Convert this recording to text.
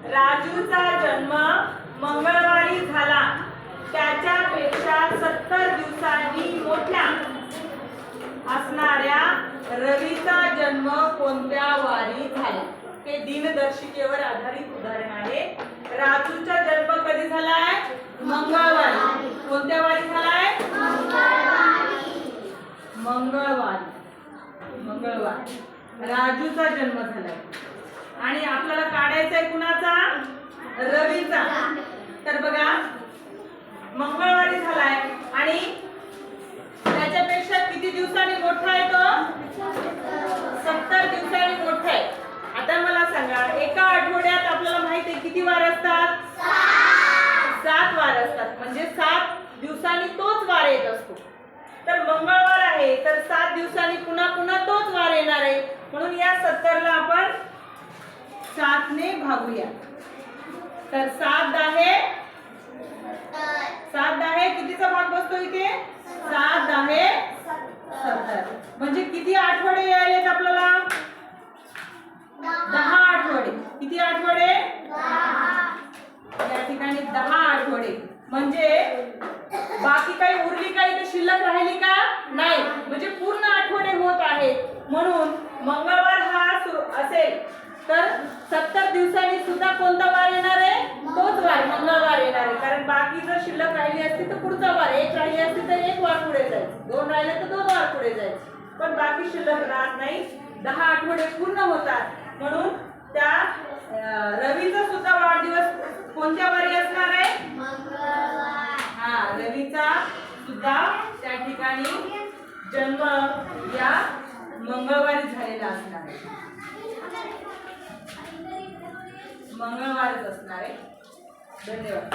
राजूचा जन्म मंगळवारी झाला. त्याच्यापेक्षा 70 दिवसांनी मोठ्या असणाऱ्या रवीचा जन्म कोणत्या वारी झाला? हे दिनदर्शिकेवर आधारित उदाहरण आहे. राजूचा जन्म कधी झालाय? मंगळवारी. कोणत्या वारी झालाय? मंगळवारी. राजूचा जन्म झालाय आणि आपल्याला काढायचा आहे कुणाचा? रवीचा. तर बघा मंगळवारी झालाय आणि त्याच्यापेक्षा किती दिवसांनी मोठा आहे तो? 70 दिवसांनी मोठा आहे. आता मला सांगा, एका आठवड्यात आपल्याला माहिती आहे किती वार असतात? 7 वार असतात. म्हणजे 7 दिवसांनी तोच वार येत असतो. तर मंगळवार आहे तर 7 दिवसांनी पुन्हा पुन्हा तोच वार येणार आहे. म्हणून या 70 ला आपण 7 ने भागूया. तर 7 10 कितीचा भाग बसतो इथे? 7 10 70. म्हणजे किती आठवडे यायलेत आपल्याला? 10 आठवडे. किती आठवडे? या ठिकाणी 10 आठवडे. म्हणजे बाकी काही उरली का इथे? शिल्लक राहिली का? नाही. म्हणजे पूर्ण आठवडे होत आहेत. म्हणून मंगळवार हा असेल तर 70 दिवसांनी सुद्धा कोणता वार येणार आहे? तोच वार, मंगळवार येणार आहे. कारण बाकी जर शिल्लक राहिली असती तर पुढचा वार, 1 राहिली असती तर 1 वार पुढे जायचं, 2 राहिले तर 2 वार पुढे जायचे. पण बाकी शिल्लक राहत नाही. 10 आठवडे पूर्ण होतात. म्हणून त्या रवीचा सुद्धा वाढदिवस कोणत्या वारी असणार आहे? हा, रवीचा सुद्धा त्या ठिकाणी जन्म या मंगळवारी झालेला असणार आहे. मंगळवारच असणार आहे. धन्यवाद.